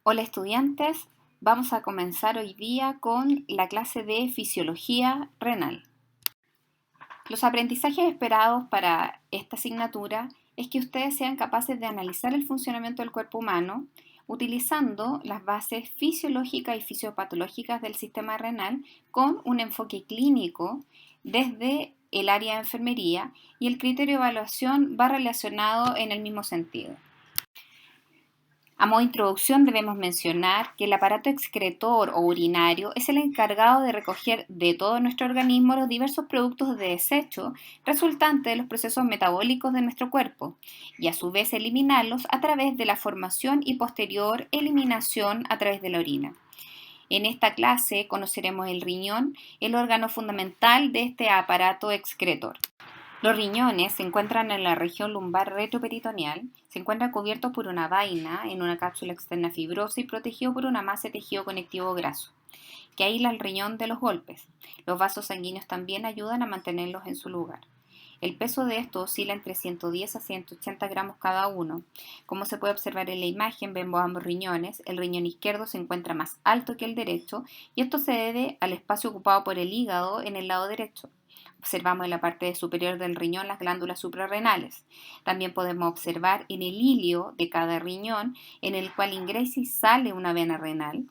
Hola estudiantes, vamos a comenzar hoy día con la clase de Fisiología Renal. Los aprendizajes esperados para esta asignatura es que ustedes sean capaces de analizar el funcionamiento del cuerpo humano utilizando las bases fisiológicas y fisiopatológicas del sistema renal con un enfoque clínico desde el área de enfermería y el criterio de evaluación va relacionado en el mismo sentido. A modo de introducción debemos mencionar que el aparato excretor o urinario es el encargado de recoger de todo nuestro organismo los diversos productos de desecho resultantes de los procesos metabólicos de nuestro cuerpo y a su vez eliminarlos a través de la formación y posterior eliminación a través de la orina. En esta clase conoceremos el riñón, el órgano fundamental de este aparato excretor. Los riñones se encuentran en la región lumbar retroperitoneal, se encuentran cubiertos por una vaina en una cápsula externa fibrosa y protegidos por una masa de tejido conectivo graso, que aísla el riñón de los golpes. Los vasos sanguíneos también ayudan a mantenerlos en su lugar. El peso de estos oscila entre 110 a 180 gramos cada uno. Como se puede observar en la imagen, vemos ambos riñones. El riñón izquierdo se encuentra más alto que el derecho y esto se debe al espacio ocupado por el hígado en el lado derecho. Observamos en la parte superior del riñón las glándulas suprarrenales. También podemos observar en el hilio de cada riñón en el cual ingresa y sale una vena renal.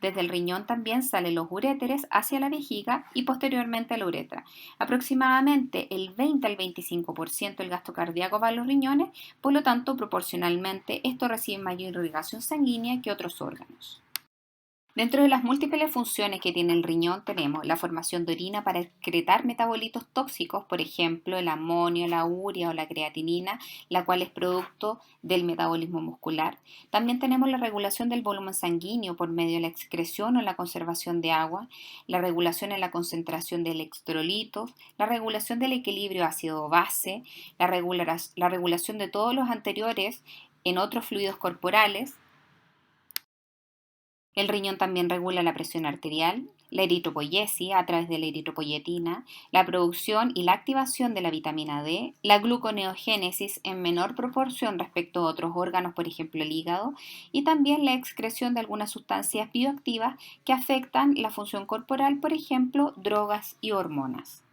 Desde el riñón también salen los uréteres hacia la vejiga y posteriormente a la uretra. Aproximadamente el 20 al 25% del gasto cardíaco va a los riñones, por lo tanto, proporcionalmente, estos reciben mayor irrigación sanguínea que otros órganos. Dentro de las múltiples funciones que tiene el riñón tenemos la formación de orina para excretar metabolitos tóxicos, por ejemplo el amonio, la urea o la creatinina, la cual es producto del metabolismo muscular. También tenemos la regulación del volumen sanguíneo por medio de la excreción o la conservación de agua, la regulación en la concentración de electrolitos, la regulación del equilibrio ácido-base, la regulación de todos los anteriores en otros fluidos corporales. El riñón también regula la presión arterial, la eritropoyesis a través de la eritropoyetina, la producción y la activación de la vitamina D, la gluconeogénesis en menor proporción respecto a otros órganos, por ejemplo el hígado, y también la excreción de algunas sustancias bioactivas que afectan la función corporal, por ejemplo drogas y hormonas.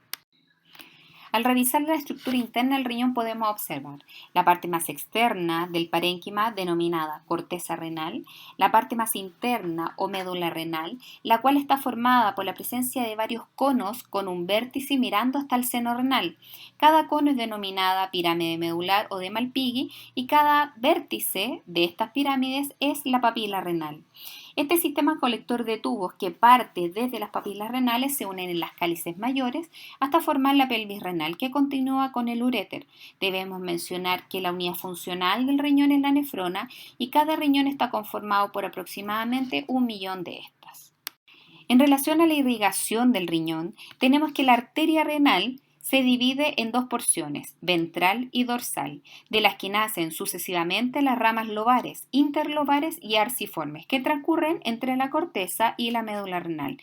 Al revisar la estructura interna del riñón podemos observar la parte más externa del parénquima denominada corteza renal, la parte más interna o médula renal, la cual está formada por la presencia de varios conos con un vértice mirando hasta el seno renal. Cada cono es denominada pirámide medular o de Malpighi y cada vértice de estas pirámides es la papila renal. Este sistema colector de tubos que parte desde las papilas renales se unen en las cálices mayores hasta formar la pelvis renal que continúa con el uréter. Debemos mencionar que la unidad funcional del riñón es la nefrona y cada riñón está conformado por aproximadamente 1.000.000 de estas. En relación a la irrigación del riñón, tenemos que la arteria renal se divide en dos porciones, ventral y dorsal, de las que nacen sucesivamente las ramas lobares, interlobares y arciformes, que transcurren entre la corteza y la médula renal.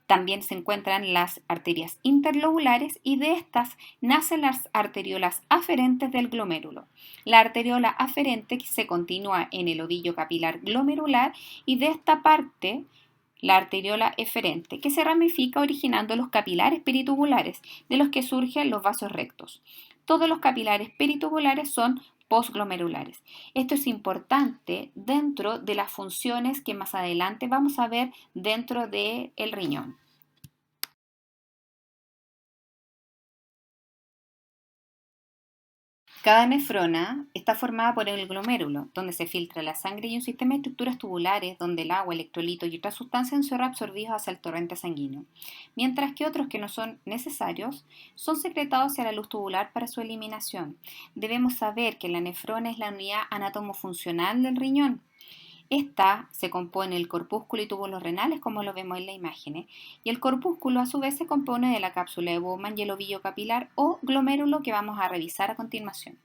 También se encuentran las arterias interlobulares y de estas nacen las arteriolas aferentes del glomérulo. La arteriola aferente se continúa en el ovillo capilar glomerular y de esta parte la arteriola eferente, que se ramifica originando los capilares peritubulares, de los que surgen los vasos rectos. Todos los capilares peritubulares son postglomerulares. Esto es importante dentro de las funciones que más adelante vamos a ver dentro del riñón. Cada nefrona está formada por el glomérulo, donde se filtra la sangre y un sistema de estructuras tubulares donde el agua, electrolitos y otras sustancias son reabsorbidos hacia el torrente sanguíneo, mientras que otros que no son necesarios son secretados hacia la luz tubular para su eliminación. Debemos saber que la nefrona es la unidad anatomofuncional del riñón. Esta se compone del corpúsculo y túbulos renales, como lo vemos en la imagen, y el corpúsculo a su vez se compone de la cápsula de Bowman y el ovillo capilar o glomérulo que vamos a revisar a continuación.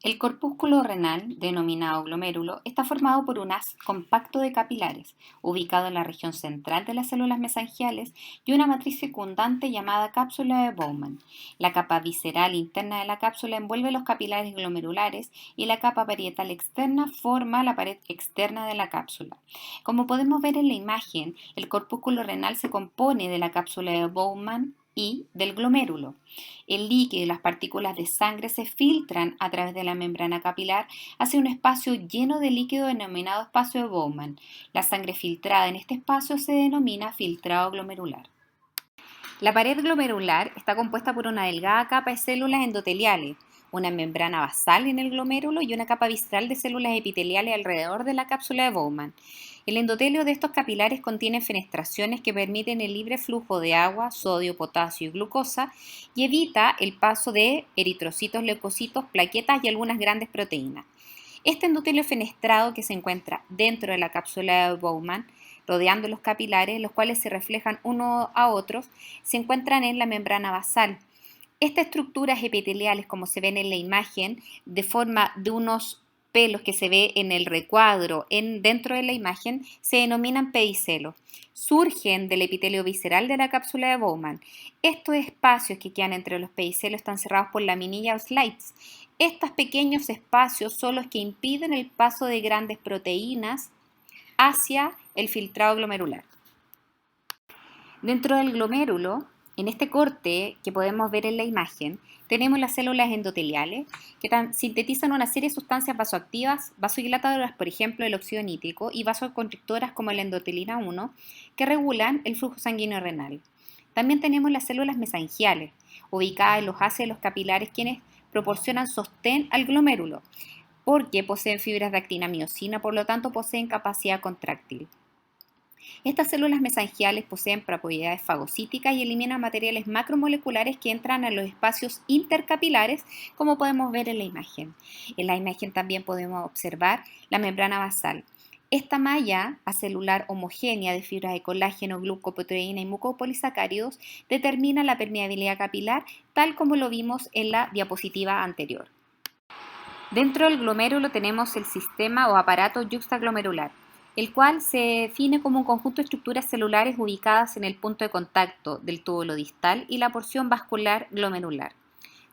El corpúsculo renal, denominado glomérulo, está formado por un haz compacto de capilares, ubicado en la región central de las células mesangiales, y una matriz circundante llamada cápsula de Bowman. La capa visceral interna de la cápsula envuelve los capilares glomerulares y la capa parietal externa forma la pared externa de la cápsula. Como podemos ver en la imagen, el corpúsculo renal se compone de la cápsula de Bowman y del glomérulo. El líquido y las partículas de sangre se filtran a través de la membrana capilar hacia un espacio lleno de líquido denominado espacio de Bowman. La sangre filtrada en este espacio se denomina filtrado glomerular. La pared glomerular está compuesta por una delgada capa de células endoteliales, una membrana basal en el glomérulo y una capa visceral de células epiteliales alrededor de la cápsula de Bowman. El endotelio de estos capilares contiene fenestraciones que permiten el libre flujo de agua, sodio, potasio y glucosa y evita el paso de eritrocitos, leucocitos, plaquetas y algunas grandes proteínas. Este endotelio fenestrado que se encuentra dentro de la cápsula de Bowman, rodeando los capilares, los cuales se reflejan unos a otros, se encuentran en la membrana basal. Estas estructuras epiteliales, como se ven en la imagen, de forma de unos pelos que se ve en el recuadro dentro de la imagen, se denominan pedicelos. Surgen del epitelio visceral de la cápsula de Bowman. Estos espacios que quedan entre los pedicelos están cerrados por laminilla o slides. Estos pequeños espacios son los que impiden el paso de grandes proteínas hacia el filtrado glomerular. Dentro del glomérulo, en este corte que podemos ver en la imagen, tenemos las células endoteliales que sintetizan una serie de sustancias vasoactivas, vasodilatadoras, por ejemplo, el óxido nítrico, y vasoconstrictoras como la endotelina 1, que regulan el flujo sanguíneo renal. También tenemos las células mesangiales, ubicadas en los haces de los capilares, quienes proporcionan sostén al glomérulo, porque poseen fibras de actina-miosina, por lo tanto poseen capacidad contráctil. Estas células mesangiales poseen propiedades fagocíticas y eliminan materiales macromoleculares que entran a los espacios intercapilares, como podemos ver en la imagen. En la imagen también podemos observar la membrana basal. Esta malla acelular homogénea de fibras de colágeno, glucoproteína y mucopolisacáridos determina la permeabilidad capilar, tal como lo vimos en la diapositiva anterior. Dentro del glomérulo tenemos el sistema o aparato yuxtaglomerular, el cual se define como un conjunto de estructuras celulares ubicadas en el punto de contacto del túbulo distal y la porción vascular glomerular.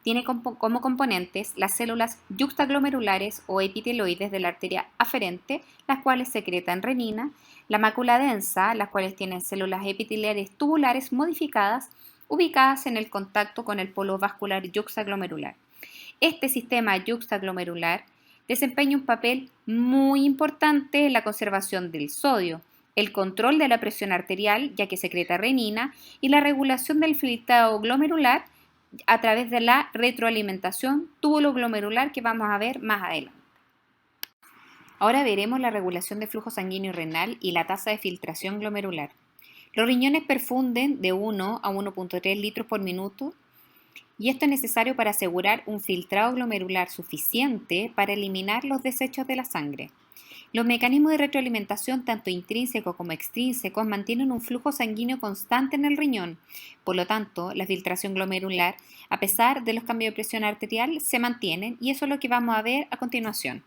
Tiene como componentes las células yuxtaglomerulares o epiteloides de la arteria aferente, las cuales secretan renina, la mácula densa, las cuales tienen células epiteliales tubulares modificadas, ubicadas en el contacto con el polo vascular yuxtaglomerular. Este sistema yuxtaglomerular desempeña un papel muy importante en la conservación del sodio, el control de la presión arterial, ya que secreta renina, y la regulación del filtrado glomerular a través de la retroalimentación túbulo-glomerular que vamos a ver más adelante. Ahora veremos la regulación de flujo sanguíneo renal y la tasa de filtración glomerular. Los riñones perfunden de 1 a 1.3 litros por minuto, y esto es necesario para asegurar un filtrado glomerular suficiente para eliminar los desechos de la sangre. Los mecanismos de retroalimentación, tanto intrínsecos como extrínsecos, mantienen un flujo sanguíneo constante en el riñón. Por lo tanto, la filtración glomerular, a pesar de los cambios de presión arterial, se mantienen, y eso es lo que vamos a ver a continuación.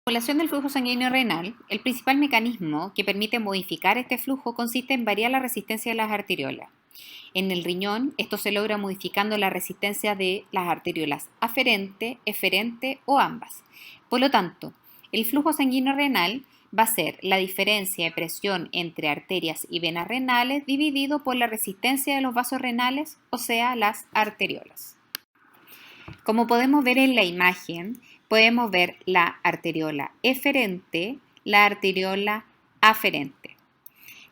La regulación del flujo sanguíneo renal, el principal mecanismo que permite modificar este flujo consiste en variar la resistencia de las arteriolas. En el riñón, esto se logra modificando la resistencia de las arteriolas aferente, eferente o ambas. Por lo tanto, el flujo sanguíneo renal va a ser la diferencia de presión entre arterias y venas renales dividido por la resistencia de los vasos renales, o sea, las arteriolas. Como podemos ver en la imagen, podemos ver la arteriola eferente, la arteriola aferente.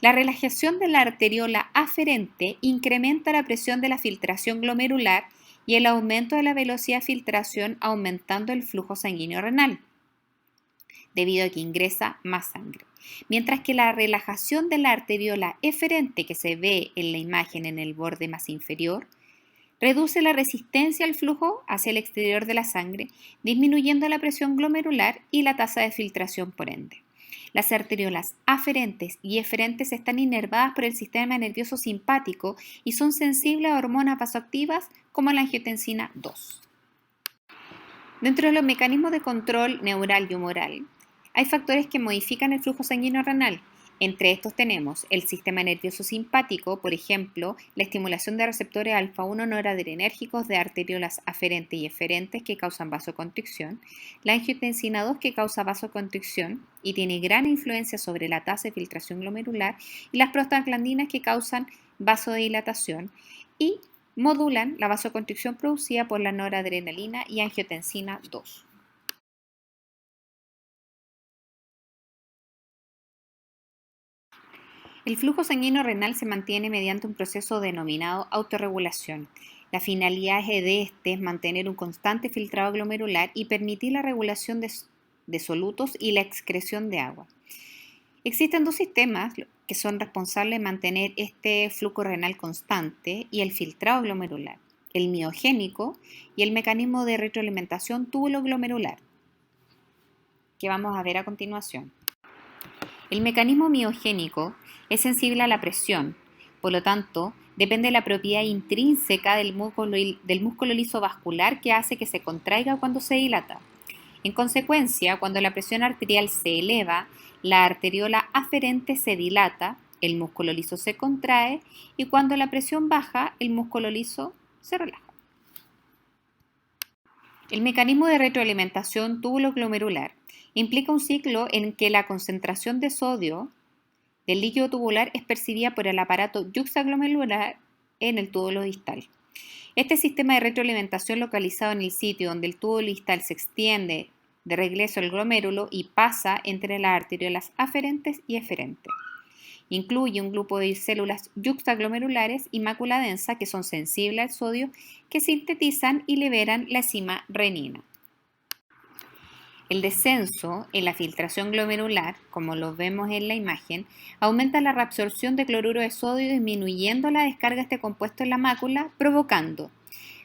La relajación de la arteriola aferente incrementa la presión de la filtración glomerular y el aumento de la velocidad de filtración aumentando el flujo sanguíneo renal, debido a que ingresa más sangre. Mientras que la relajación de la arteriola eferente, que se ve en la imagen en el borde más inferior, reduce la resistencia al flujo hacia el exterior de la sangre, disminuyendo la presión glomerular y la tasa de filtración por ende. Las arteriolas aferentes y eferentes están inervadas por el sistema nervioso simpático y son sensibles a hormonas vasoactivas como la angiotensina 2. Dentro de los mecanismos de control neural y humoral, hay factores que modifican el flujo sanguíneo renal. Entre estos tenemos el sistema nervioso simpático, por ejemplo, la estimulación de receptores alfa-1 noradrenérgicos de arteriolas aferentes y eferentes que causan vasoconstricción, la angiotensina 2 que causa vasoconstricción y tiene gran influencia sobre la tasa de filtración glomerular, y las prostaglandinas que causan vasodilatación y modulan la vasoconstricción producida por la noradrenalina y angiotensina 2. El flujo sanguíneo renal se mantiene mediante un proceso denominado autorregulación. La finalidad de este es mantener un constante filtrado glomerular y permitir la regulación de solutos y la excreción de agua. Existen dos sistemas que son responsables de mantener este flujo renal constante y el filtrado glomerular: el miogénico y el mecanismo de retroalimentación túbulo-glomerular, que vamos a ver a continuación. El mecanismo miogénico es sensible a la presión, por lo tanto, depende de la propiedad intrínseca del músculo liso vascular que hace que se contraiga cuando se dilata. En consecuencia, cuando la presión arterial se eleva, la arteriola aferente se dilata, el músculo liso se contrae, y cuando la presión baja, el músculo liso se relaja. El mecanismo de retroalimentación túbulo-glomerular implica un ciclo en que la concentración de sodio del líquido tubular es percibida por el aparato yuxtaglomerular en el túbulo distal. Este sistema de retroalimentación, localizado en el sitio donde el túbulo distal se extiende de regreso al glomérulo y pasa entre las arteriolas aferentes y eferentes, incluye un grupo de células yuxtaglomerulares y mácula densa que son sensibles al sodio, que sintetizan y liberan la enzima renina. El descenso en la filtración glomerular, como lo vemos en la imagen, aumenta la reabsorción de cloruro de sodio, disminuyendo la descarga de este compuesto en la mácula, provocando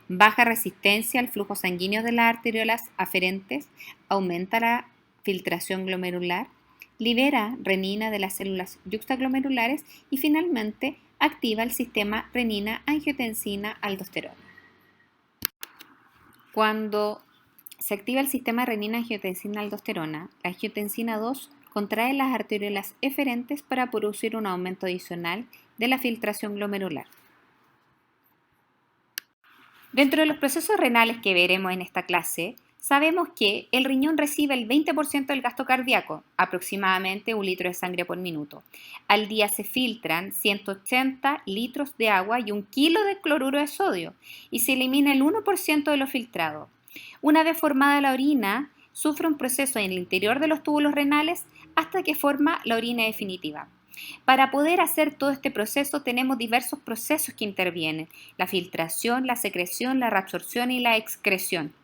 baja resistencia al flujo sanguíneo de las arteriolas aferentes, aumenta la filtración glomerular, libera renina de las células yuxtaglomerulares y finalmente activa el sistema renina-angiotensina-aldosterona. Cuando se activa el sistema renina-angiotensina-aldosterona, la angiotensina 2 contrae las arteriolas eferentes para producir un aumento adicional de la filtración glomerular. Dentro de los procesos renales que veremos en esta clase, sabemos que el riñón recibe el 20% del gasto cardíaco, aproximadamente 1 litro de sangre por minuto. Al día se filtran 180 litros de agua y 1 kilo de cloruro de sodio, y se elimina el 1% de lo filtrado. Una vez formada la orina, sufre un proceso en el interior de los túbulos renales hasta que forma la orina definitiva. Para poder hacer todo este proceso tenemos diversos procesos que intervienen: la filtración, la secreción, la reabsorción y la excreción.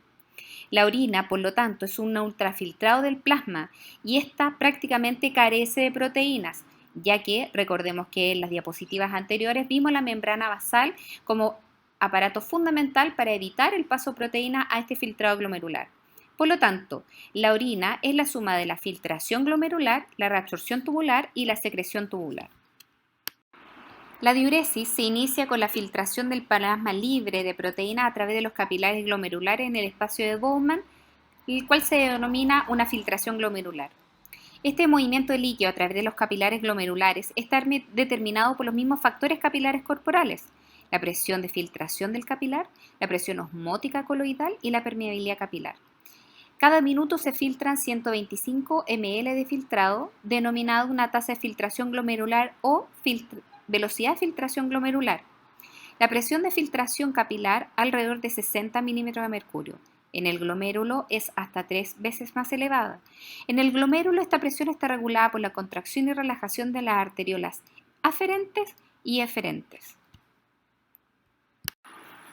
La orina, por lo tanto, es un ultrafiltrado del plasma y esta prácticamente carece de proteínas, ya que recordemos que en las diapositivas anteriores vimos la membrana basal como aparato fundamental para evitar el paso de proteína a este filtrado glomerular. Por lo tanto, la orina es la suma de la filtración glomerular, la reabsorción tubular y la secreción tubular. La diuresis se inicia con la filtración del plasma libre de proteínas a través de los capilares glomerulares en el espacio de Bowman, el cual se denomina una filtración glomerular. Este movimiento de líquido a través de los capilares glomerulares está determinado por los mismos factores capilares corporales: la presión de filtración del capilar, la presión osmótica coloidal y la permeabilidad capilar. Cada minuto se filtran 125 ml de filtrado, denominado una tasa de filtración glomerular o velocidad de filtración glomerular. La presión de filtración capilar alrededor de 60 milímetros de mercurio. En el glomérulo es hasta 3 veces más elevada. En el glomérulo esta presión está regulada por la contracción y relajación de las arteriolas aferentes y eferentes.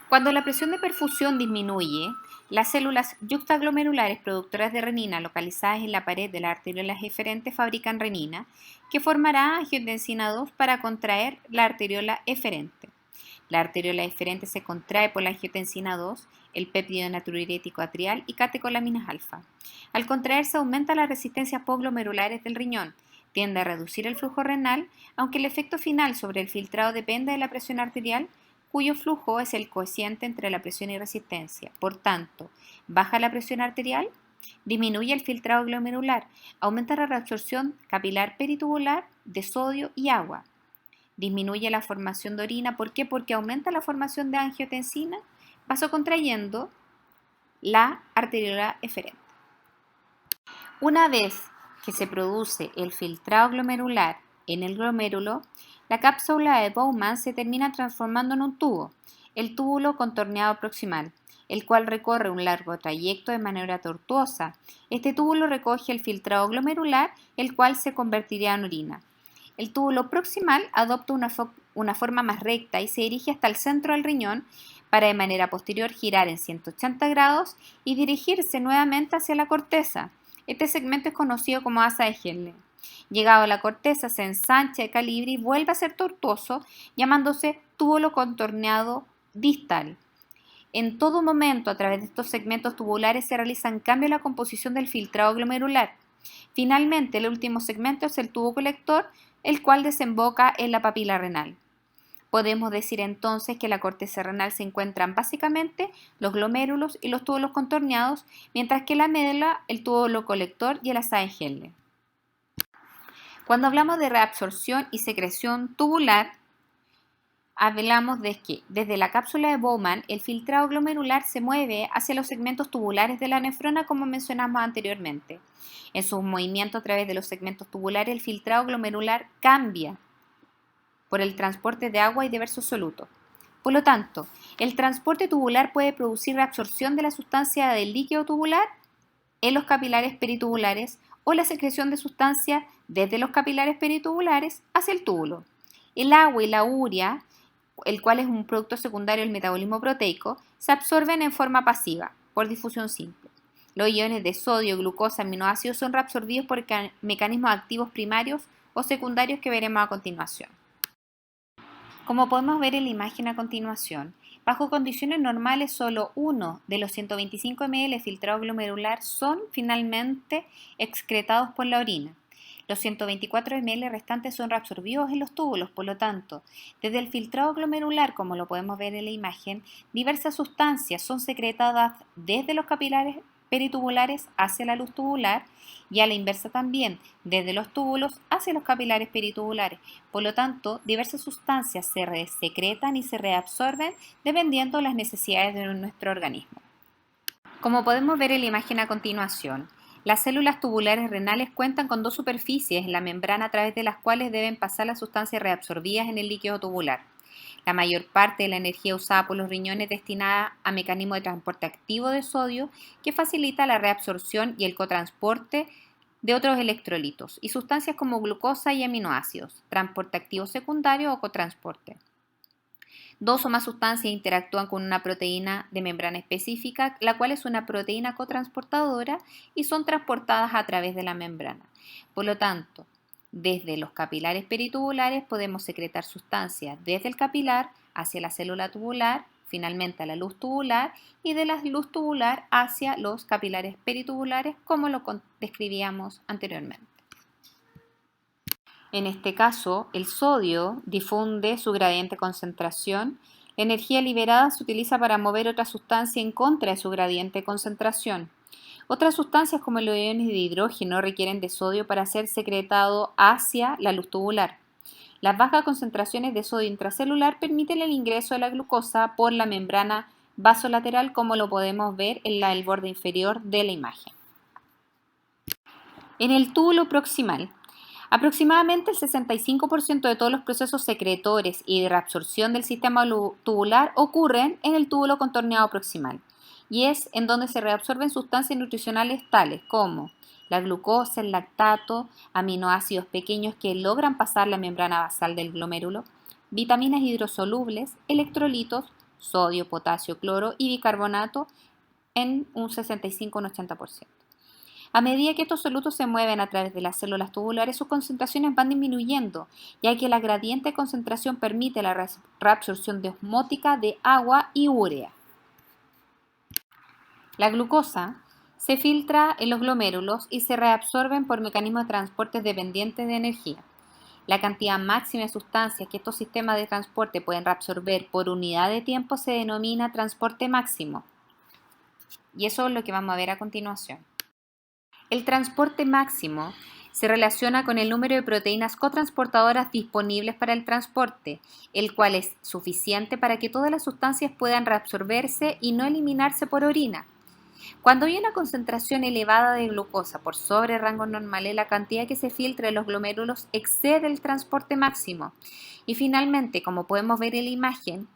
Cuando la presión de perfusión disminuye, las células yuxtaglomerulares productoras de renina localizadas en la pared de las arteriolas eferentes fabrican renina, que formará angiotensina 2 para contraer la arteriola eferente. La arteriola eferente se contrae por la angiotensina 2, el péptido natriurético atrial y catecolaminas alfa. Al contraerse aumenta las resistencias postglomerulares del riñón, tiende a reducir el flujo renal, aunque el efecto final sobre el filtrado depende de la presión arterial, cuyo flujo es el cociente entre la presión y resistencia. Por tanto, baja la presión arterial, disminuye el filtrado glomerular, aumenta la reabsorción capilar peritubular de sodio y agua, disminuye la formación de orina. ¿Por qué? Porque aumenta la formación de angiotensina, vasocontrayendo la arteriola eferente. Una vez que se produce el filtrado glomerular en el glomérulo, la cápsula de Bowman se termina transformando en un tubo, el túbulo contorneado proximal, el cual recorre un largo trayecto de manera tortuosa. Este túbulo recoge el filtrado glomerular, el cual se convertiría en orina. El túbulo proximal adopta una forma más recta y se dirige hasta el centro del riñón para de manera posterior girar en 180 grados y dirigirse nuevamente hacia la corteza. Este segmento es conocido como asa de Henle. Llegado a la corteza, se ensancha de calibre y vuelve a ser tortuoso, llamándose túbulo contorneado distal. En todo momento, a través de estos segmentos tubulares se realizan cambios en la composición del filtrado glomerular. Finalmente, el último segmento es el tubo colector, el cual desemboca en la papila renal. Podemos decir entonces que en la corteza renal se encuentran básicamente los glomérulos y los túbulos contorneados, mientras que en la médula el túbulo colector y el asa de Henle. Cuando hablamos de reabsorción y secreción tubular, hablamos de que desde la cápsula de Bowman el filtrado glomerular se mueve hacia los segmentos tubulares de la nefrona, como mencionamos anteriormente. En su movimiento a través de los segmentos tubulares, el filtrado glomerular cambia por el transporte de agua y diversos solutos. Por lo tanto, el transporte tubular puede producir reabsorción de la sustancia del líquido tubular en los capilares peritubulares o la secreción de sustancia desde los capilares peritubulares hacia el túbulo. El agua y la urea, el cual es un producto secundario del metabolismo proteico, se absorben en forma pasiva, por difusión simple. Los iones de sodio, glucosa, aminoácidos son reabsorbidos por mecanismos activos primarios o secundarios que veremos a continuación. Como podemos ver en la imagen a continuación, bajo condiciones normales solo uno de los 125 ml de filtrado glomerular son finalmente excretados por la orina. Los 124 ml restantes son reabsorbidos en los túbulos, por lo tanto, desde el filtrado glomerular, como lo podemos ver en la imagen, diversas sustancias son secretadas desde los capilares peritubulares hacia la luz tubular y a la inversa también, desde los túbulos hacia los capilares peritubulares. Por lo tanto, diversas sustancias se secretan y se reabsorben dependiendo de las necesidades de nuestro organismo. Como podemos ver en la imagen a continuación, las células tubulares renales cuentan con dos superficies en la membrana a través de las cuales deben pasar las sustancias reabsorbidas en el líquido tubular. La mayor parte de la energía usada por los riñones es destinada a mecanismos de transporte activo de sodio que facilita la reabsorción y el cotransporte de otros electrolitos y sustancias como glucosa y aminoácidos, transporte activo secundario o cotransporte. Dos o más sustancias interactúan con una proteína de membrana específica, la cual es una proteína cotransportadora y son transportadas a través de la membrana. Por lo tanto, desde los capilares peritubulares podemos secretar sustancias desde el capilar hacia la célula tubular, finalmente a la luz tubular y de la luz tubular hacia los capilares peritubulares, como lo describíamos anteriormente. En este caso, el sodio difunde su gradiente de concentración. La energía liberada se utiliza para mover otra sustancia en contra de su gradiente de concentración. Otras sustancias como los iones de hidrógeno requieren de sodio para ser secretado hacia la luz tubular. Las bajas concentraciones de sodio intracelular permiten el ingreso de la glucosa por la membrana vasolateral, como lo podemos ver en el borde inferior de la imagen. En el túbulo proximal, aproximadamente el 65% de todos los procesos secretores y de reabsorción del sistema tubular ocurren en el túbulo contorneado proximal, y es en donde se reabsorben sustancias nutricionales tales como la glucosa, el lactato, aminoácidos pequeños que logran pasar la membrana basal del glomérulo, vitaminas hidrosolubles, electrolitos, sodio, potasio, cloro y bicarbonato en un 65-80%. A medida que estos solutos se mueven a través de las células tubulares, sus concentraciones van disminuyendo, ya que la gradiente de concentración permite la reabsorción de osmótica de agua y urea. La glucosa se filtra en los glomérulos y se reabsorben por mecanismos de transporte dependientes de energía. La cantidad máxima de sustancias que estos sistemas de transporte pueden reabsorber por unidad de tiempo se denomina transporte máximo. Y eso es lo que vamos a ver a continuación. El transporte máximo se relaciona con el número de proteínas cotransportadoras disponibles para el transporte, el cual es suficiente para que todas las sustancias puedan reabsorberse y no eliminarse por orina. Cuando hay una concentración elevada de glucosa por sobre rangos normales, la cantidad que se filtra de los glomérulos excede el transporte máximo. Y finalmente, como podemos ver en la imagen,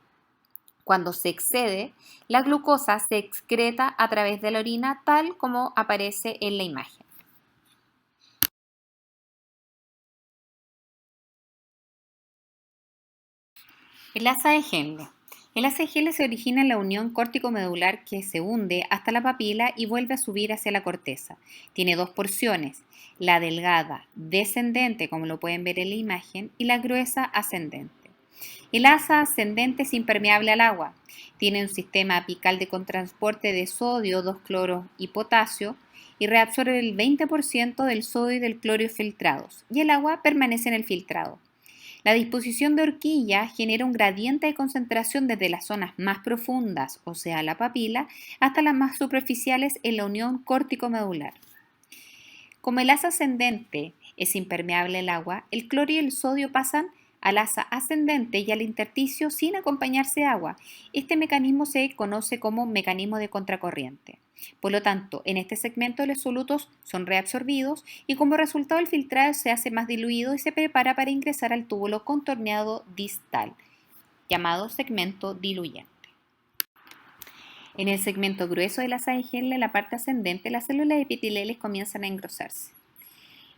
cuando se excede, la glucosa se excreta a través de la orina, tal como aparece en la imagen. El asa de Henle. El asa de Henle se origina en la unión córtico-medular que se hunde hasta la papila y vuelve a subir hacia la corteza. Tiene dos porciones, la delgada descendente, como lo pueden ver en la imagen, y la gruesa ascendente. El asa ascendente es impermeable al agua. Tiene un sistema apical de contransporte de sodio, 2-cloro y potasio y reabsorbe el 20% del sodio y del cloro filtrados, y el agua permanece en el filtrado. La disposición de horquilla genera un gradiente de concentración desde las zonas más profundas, o sea, la papila, hasta las más superficiales en la unión córtico-medular. Como el asa ascendente es impermeable al agua, el cloro y el sodio pasan al asa ascendente y al intersticio sin acompañarse de agua. Este mecanismo se conoce como mecanismo de contracorriente. Por lo tanto, en este segmento los solutos son reabsorbidos y como resultado el filtrado se hace más diluido y se prepara para ingresar al túbulo contorneado distal, llamado segmento diluyente. En el segmento grueso de la asa de Henle, en la parte ascendente, las células epiteliales comienzan a engrosarse.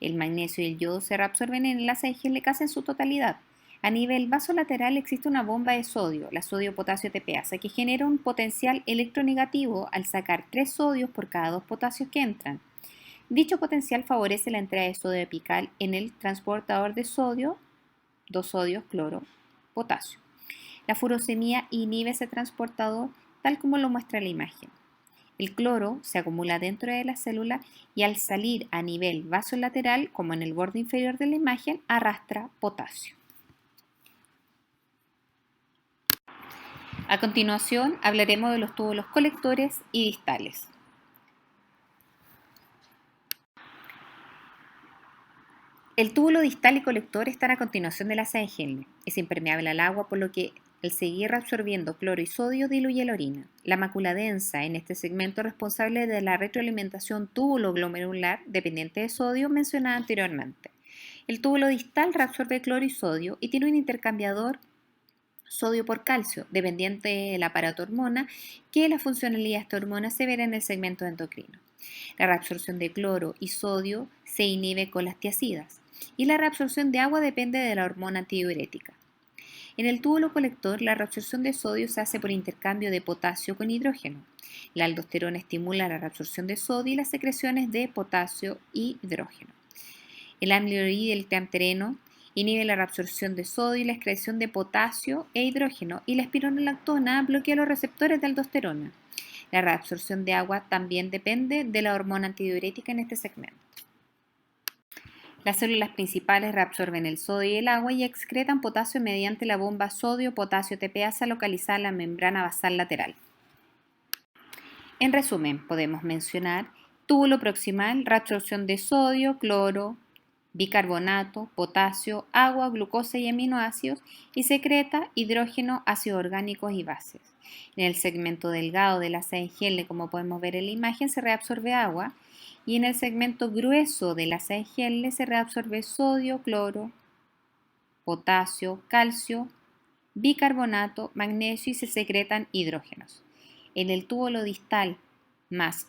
El magnesio y el yodo se reabsorben en el asa de Henle casi en su totalidad. A nivel vasolateral existe una bomba de sodio, la sodio-potasio TPasa, que genera un potencial electronegativo al sacar 3 sodios por cada 2 potasios que entran. Dicho potencial favorece la entrada de sodio apical en el transportador de sodio, 2 sodios, cloro, potasio. La furosemía inhibe ese transportador tal como lo muestra la imagen. El cloro se acumula dentro de la célula y al salir a nivel vasolateral, como en el borde inferior de la imagen, arrastra potasio. A continuación hablaremos de los túbulos colectores y distales. El túbulo distal y colector están a continuación del asa de Henle. Es impermeable al agua, por lo que al seguir reabsorbiendo cloro y sodio diluye la orina. La mácula densa en este segmento es responsable de la retroalimentación túbulo-glomerular dependiente de sodio mencionada anteriormente. El túbulo distal reabsorbe cloro y sodio y tiene un intercambiador sodio por calcio, dependiente del aparato hormona, que la funcionalidad de esta hormona se verá en el segmento endocrino. La reabsorción de cloro y sodio se inhibe con las tiacidas y la reabsorción de agua depende de la hormona antidiurética. En el túbulo colector, la reabsorción de sodio se hace por intercambio de potasio con hidrógeno. La aldosterona estimula la reabsorción de sodio y las secreciones de potasio y hidrógeno. El amilodiptereno inhibe la reabsorción de sodio y la excreción de potasio e hidrógeno, y la espironolactona bloquea los receptores de aldosterona. La reabsorción de agua también depende de la hormona antidiurética en este segmento. Las células principales reabsorben el sodio y el agua y excretan potasio mediante la bomba sodio-potasio TPasa localizada en la membrana basal lateral. En resumen, podemos mencionar túbulo proximal, reabsorción de sodio, cloro, bicarbonato, potasio, agua, glucosa y aminoácidos, y secreta hidrógeno, ácidos orgánicos y bases. En el segmento delgado del asa de Henle, como podemos ver en la imagen, se reabsorbe agua, y en el segmento grueso del asa de Henle se reabsorbe sodio, cloro, potasio, calcio, bicarbonato, magnesio y se secretan hidrógenos. En el túbulo distal más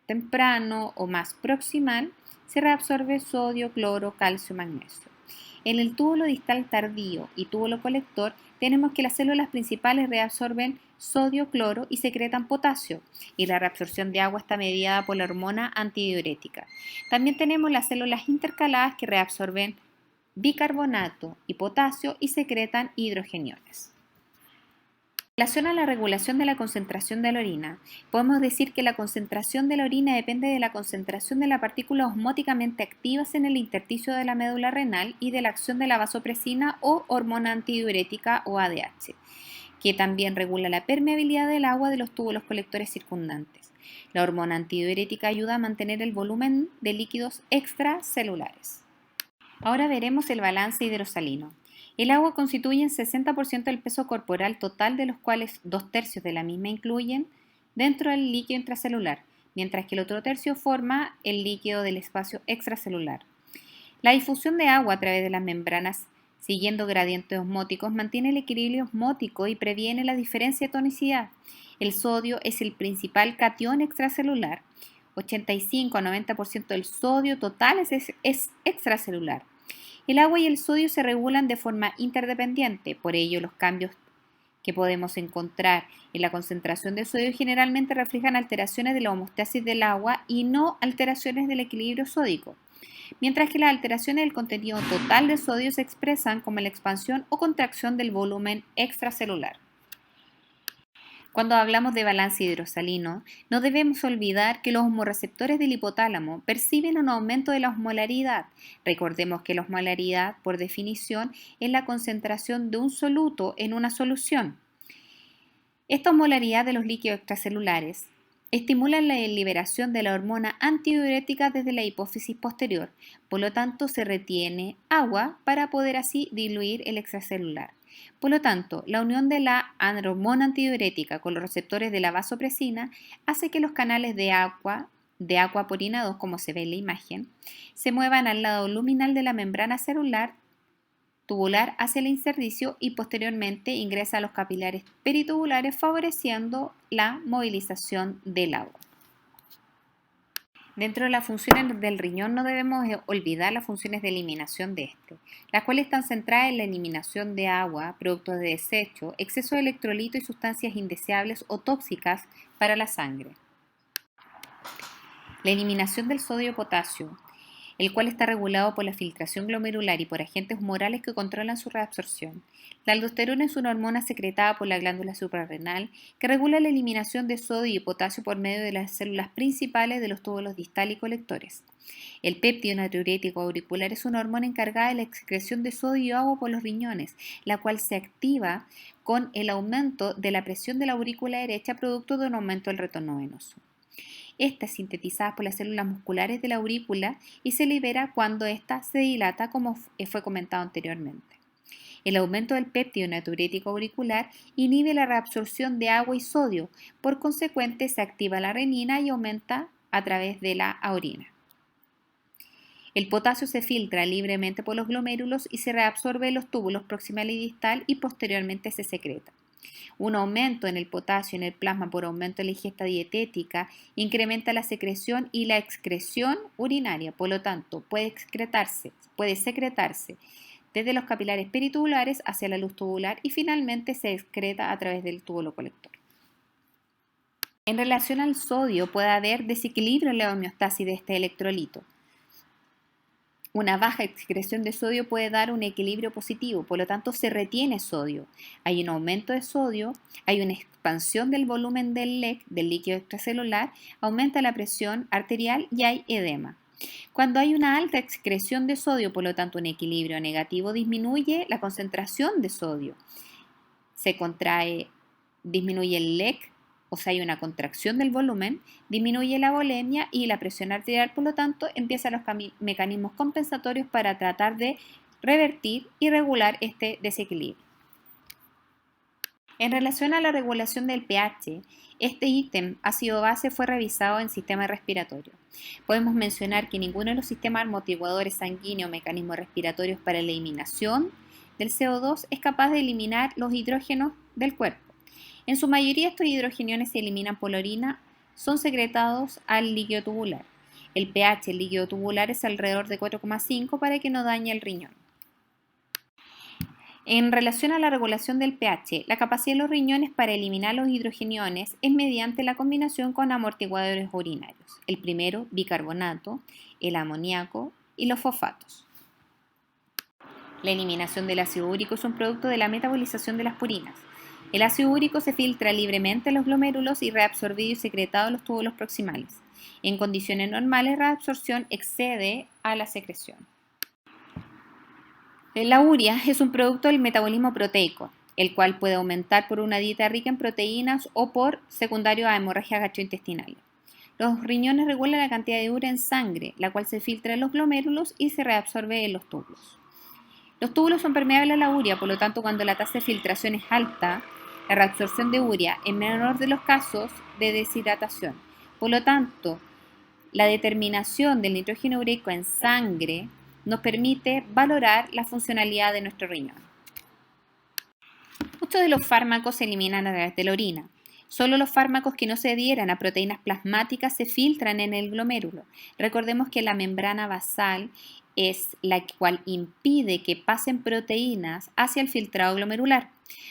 temprano o más proximal se reabsorbe sodio, cloro, calcio, magnesio. En el túbulo distal tardío y túbulo colector tenemos que las células principales reabsorben sodio, cloro y secretan potasio, y la reabsorción de agua está mediada por la hormona antidiurética. También tenemos las células intercaladas que reabsorben bicarbonato y potasio y secretan hidrogeniones. En relación a la regulación de la concentración de la orina, podemos decir que la concentración de la orina depende de la concentración de las partículas osmóticamente activas en el intersticio de la médula renal y de la acción de la vasopresina o hormona antidiurética o ADH, que también regula la permeabilidad del agua de los túbulos colectores circundantes. La hormona antidiurética ayuda a mantener el volumen de líquidos extracelulares. Ahora veremos el balance hidrosalino. El agua constituye el 60% del peso corporal total, de los cuales 2/3 de la misma incluyen dentro del líquido intracelular, mientras que el otro tercio forma el líquido del espacio extracelular. La difusión de agua a través de las membranas, siguiendo gradientes osmóticos, mantiene el equilibrio osmótico y previene la diferencia de tonicidad. El sodio es el principal catión extracelular. 85 a 90% del sodio total es extracelular. El agua y el sodio se regulan de forma interdependiente, por ello los cambios que podemos encontrar en la concentración de sodio generalmente reflejan alteraciones de la homeostasis del agua y no alteraciones del equilibrio sódico, mientras que las alteraciones del contenido total de sodio se expresan como la expansión o contracción del volumen extracelular. Cuando hablamos de balance hidrosalino, no debemos olvidar que los osmorreceptores del hipotálamo perciben un aumento de la osmolaridad. Recordemos que la osmolaridad, por definición, es la concentración de un soluto en una solución. Esta osmolaridad de los líquidos extracelulares estimula la liberación de la hormona antidiurética desde la hipófisis posterior, por lo tanto se retiene agua para poder así diluir el extracelular. Por lo tanto, la unión de la hormona antidiurética con los receptores de la vasopresina hace que los canales de agua porinados, como se ve en la imagen, se muevan al lado luminal de la membrana celular tubular hacia el intersticio y posteriormente ingresa a los capilares peritubulares, favoreciendo la movilización del agua. Dentro de las funciones del riñón no debemos olvidar las funciones de eliminación de este, las cuales están centradas en la eliminación de agua, productos de desecho, exceso de electrolito y sustancias indeseables o tóxicas para la sangre. La eliminación del sodio-potasio, el cual está regulado por la filtración glomerular y por agentes humorales que controlan su reabsorción. La aldosterona es una hormona secretada por la glándula suprarrenal que regula la eliminación de sodio y potasio por medio de las células principales de los túbulos distal y colectores. El péptido natriurético auricular es una hormona encargada de la excreción de sodio y agua por los riñones, la cual se activa con el aumento de la presión de la aurícula derecha producto de un aumento del retorno venoso. Esta es sintetizada por las células musculares de la aurícula y se libera cuando ésta se dilata, como fue comentado anteriormente. El aumento del péptido natriurético auricular inhibe la reabsorción de agua y sodio, por consecuente se activa la renina y aumenta a través de la orina. El potasio se filtra libremente por los glomérulos y se reabsorbe en los túbulos proximal y distal y posteriormente se secreta. Un aumento en el potasio en el plasma por aumento de la ingesta dietética incrementa la secreción y la excreción urinaria, por lo tanto puede secretarse desde los capilares peritubulares hacia la luz tubular y finalmente se excreta a través del túbulo colector. En relación al sodio puede haber desequilibrio en la homeostasis de este electrolito. Una baja excreción de sodio puede dar un equilibrio positivo, por lo tanto se retiene sodio. Hay un aumento de sodio, hay una expansión del volumen del LEC, del líquido extracelular, aumenta la presión arterial y hay edema. Cuando hay una alta excreción de sodio, por lo tanto un equilibrio negativo, disminuye la concentración de sodio. Se contrae, disminuye el LEC, o sea, hay una contracción del volumen, disminuye la volemia y la presión arterial, por lo tanto, empiezan los mecanismos compensatorios para tratar de revertir y regular este desequilibrio. En relación a la regulación del pH, este ítem ácido base fue revisado en sistema respiratorio. Podemos mencionar que ninguno de los sistemas amortiguadores sanguíneos o mecanismos respiratorios para la eliminación del CO2 es capaz de eliminar los hidrógenos del cuerpo. En su mayoría estos hidrogeniones se eliminan por la orina, son secretados al líquido tubular. El pH del líquido tubular es alrededor de 4,5 para que no dañe el riñón. En relación a la regulación del pH, la capacidad de los riñones para eliminar los hidrogeniones es mediante la combinación con amortiguadores urinarios. El primero, bicarbonato, el amoníaco y los fosfatos. La eliminación del ácido úrico es un producto de la metabolización de las purinas. El ácido úrico se filtra libremente en los glomérulos y reabsorbido y secretado en los túbulos proximales. En condiciones normales, la reabsorción excede a la secreción. La urea es un producto del metabolismo proteico, el cual puede aumentar por una dieta rica en proteínas o por secundario a hemorragias gastrointestinales. Los riñones regulan la cantidad de urea en sangre, la cual se filtra en los glomérulos y se reabsorbe en los túbulos. Los túbulos son permeables a la urea, por lo tanto, cuando la tasa de filtración es alta, la reabsorción de urea es menor de los casos de deshidratación. Por lo tanto, la determinación del nitrógeno ureico en sangre nos permite valorar la funcionalidad de nuestro riñón. Muchos de los fármacos se eliminan a través de la orina. Solo los fármacos que no se adhieran a proteínas plasmáticas se filtran en el glomérulo. Recordemos que la membrana basal es la cual impide que pasen proteínas hacia el filtrado glomerular.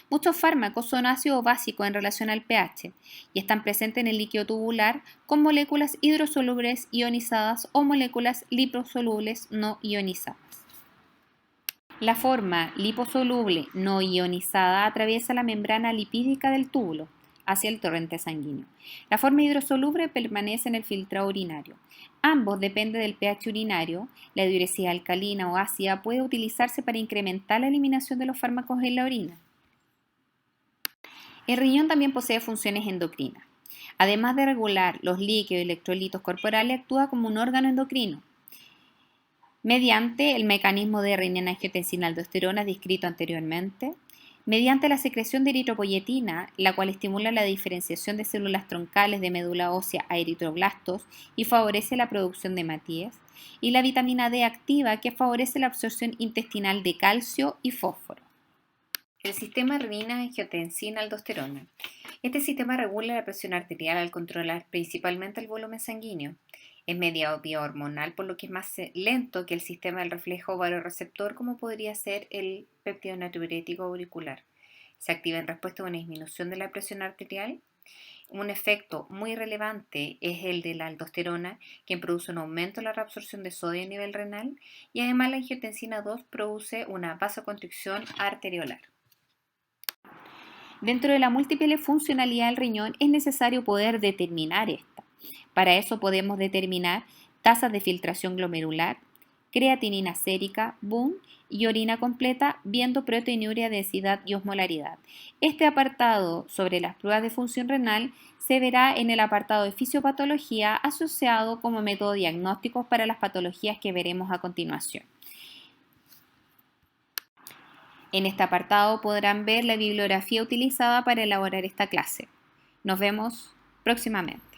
Muchos fármacos son ácidos básicos en relación al pH y están presentes en el líquido tubular con moléculas hidrosolubles ionizadas o moléculas liposolubles no ionizadas. La forma liposoluble no ionizada atraviesa la membrana lipídica del túbulo hacia el torrente sanguíneo. La forma hidrosoluble permanece en el filtrado urinario. Ambos dependen del pH urinario. La diuresis alcalina o ácida puede utilizarse para incrementar la eliminación de los fármacos en la orina. El riñón también posee funciones endocrinas. Además de regular los líquidos y electrolitos corporales, actúa como un órgano endocrino mediante el mecanismo de renina-angiotensina-aldosterona descrito anteriormente, mediante la secreción de eritropoyetina, la cual estimula la diferenciación de células troncales de médula ósea a eritroblastos y favorece la producción de hematíes, y la vitamina D activa, que favorece la absorción intestinal de calcio y fósforo. El sistema renina-angiotensina-aldosterona. Este sistema regula la presión arterial al controlar principalmente el volumen sanguíneo. Es mediado vía hormonal, por lo que es más lento que el sistema del reflejo vasoreceptor, como podría ser el péptido natriurético auricular. Se activa en respuesta a una disminución de la presión arterial. Un efecto muy relevante es el de la aldosterona, quien produce un aumento de la reabsorción de sodio a nivel renal, y además la angiotensina 2 produce una vasoconstricción arteriolar. Dentro de la múltiple funcionalidad del riñón es necesario poder determinar esta. Para eso podemos determinar tasas de filtración glomerular, creatinina sérica, BUN y orina completa viendo proteinuria, densidad y osmolaridad. Este apartado sobre las pruebas de función renal se verá en el apartado de fisiopatología asociado como método diagnóstico para las patologías que veremos a continuación. En este apartado podrán ver la bibliografía utilizada para elaborar esta clase. Nos vemos próximamente.